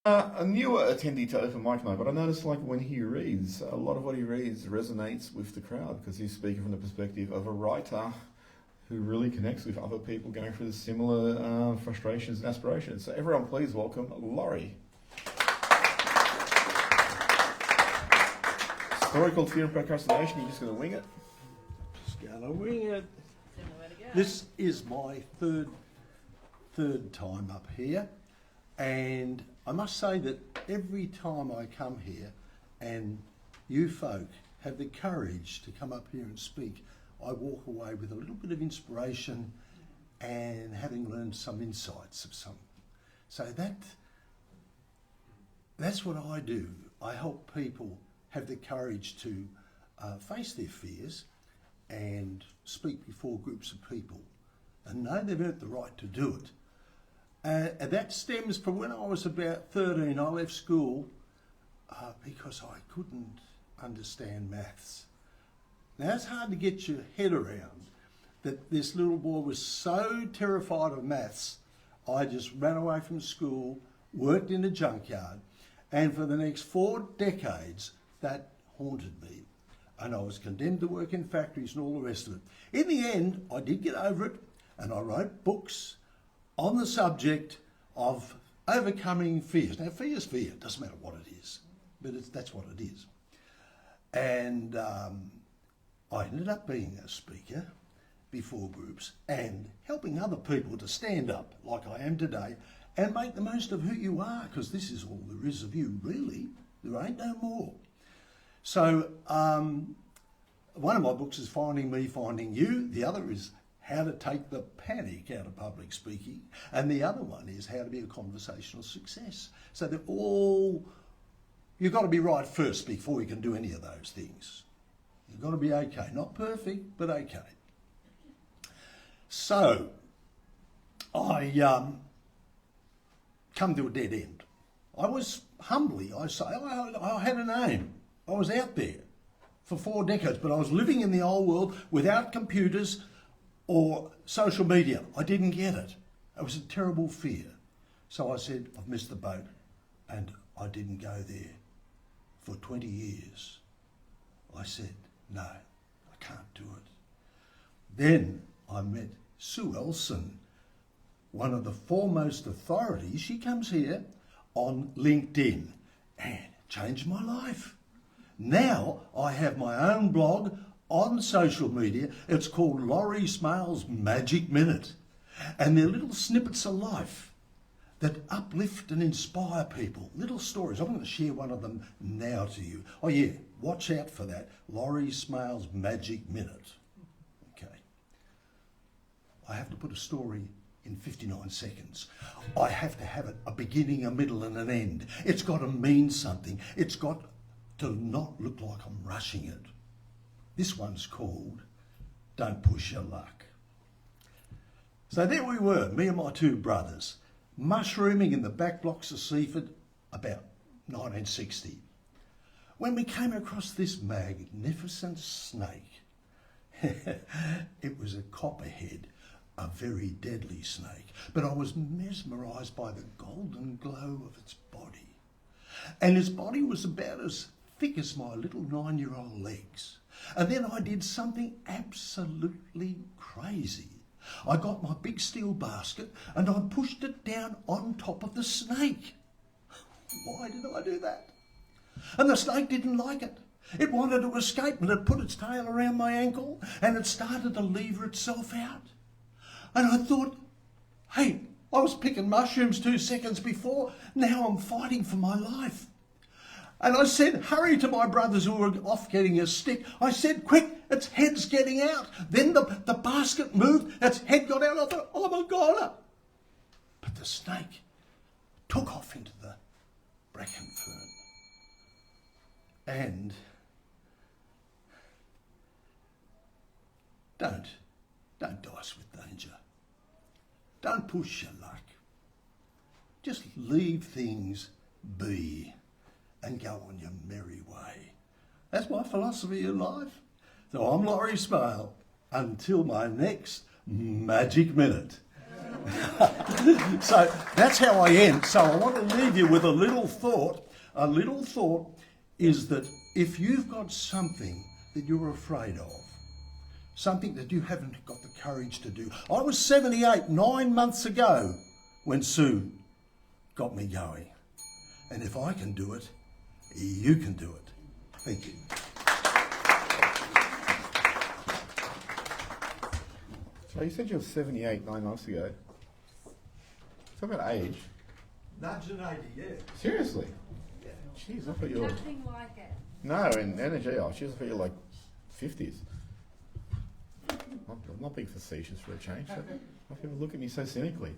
A newer attendee to Open Mic Night, but I noticed like when he reads, a lot of what he reads resonates with the crowd because he's speaking from the perspective of a writer who really connects with other people going through the similar frustrations and aspirations. So everyone please welcome Laurie. Story called Fear and Procrastination. You're just going to wing it? Just going to wing it. This is my third time up here, and I must say that every time I come here and you folk have the courage to come up here and speak, I walk away with a little bit of inspiration and having learned some insights of some. So that's what I do. I help people have the courage to face their fears and speak before groups of people and know they've earned the right to do it. And that stems from when I was about 13. I left school because I couldn't understand maths. Now it's hard to get your head around that this little boy was so terrified of maths, I just ran away from school, worked in a junkyard, and for the next 4 decades that haunted me. And I was condemned to work in factories and all the rest of it. In the end, I did get over it, and I wrote books on the subject of overcoming fears. Now, fear is fear. It doesn't matter what it is, but that's what it is. And I ended up being a speaker before groups and helping other people to stand up like I am today and make the most of who you are, because this is all there is of you, really. There ain't no more. So one of my books is Finding Me, Finding You. The other is How to Take the Panic Out of Public Speaking. And the other one is How to Be a Conversational Success. So they're all, you've got to be right first before you can do any of those things. You've got to be okay. Not perfect, but okay. So I come to a dead end. I was humbly, I say, I had a name. I was out there for 4 decades, but I was living in the old world without computers or social media. I didn't get it. It was a terrible fear. So I said, I've missed the boat, and I didn't go there for 20 years. I said, no, I can't do it. Then I met Sue Elson, one of the foremost authorities. She comes here on LinkedIn and changed my life. Now I have my own blog on social media. It's called Laurie Smale's Magic Minute. And they're little snippets of life that uplift and inspire people. Little stories. I'm going to share one of them now to you. Oh yeah, watch out for that. Laurie Smale's Magic Minute. Okay. I have to put a story in 59 seconds. I have to have it a beginning, a middle and an end. It's got to mean something. It's got to not look like I'm rushing it. This one's called Don't Push Your Luck. So there we were, me and my 2 brothers, mushrooming in the back blocks of Seaford about 1960, when we came across this magnificent snake. It was a copperhead, a very deadly snake, but I was mesmerised by the golden glow of its body. And its body was about as thick as my little 9-year-old legs. And then I did something absolutely crazy. I got my big steel basket and I pushed it down on top of the snake. Why did I do that? And the snake didn't like it. It wanted to escape, and it put its tail around my ankle and it started to lever itself out. And I thought, hey, I was picking mushrooms 2 seconds before. Now I'm fighting for my life. And I said, hurry, to my brothers who were off getting a stick. I said, quick, its head's getting out. Then the basket moved, its head got out. I thought, oh my God. But the snake took off into the bracken fern. And don't dice with danger. Don't push your luck. Just leave things be and go on your merry way. That's my philosophy in life. So I'm Laurie Smale. Until my next Magic Minute. So that's how I end. So I want to leave you with a little thought. A little thought is that if you've got something that you're afraid of, something that you haven't got the courage to do. I was 78 9 months ago when Sue got me going. And if I can do it, you can do it. Thank you. So you said you were 78 9 months ago. Talk about age. Nudge and 80, yeah. Seriously? Jeez, I thought you were... Nothing like it. No, in energy, I thought you were like 50s. I'm not being facetious for a change. Why people look at me so cynically?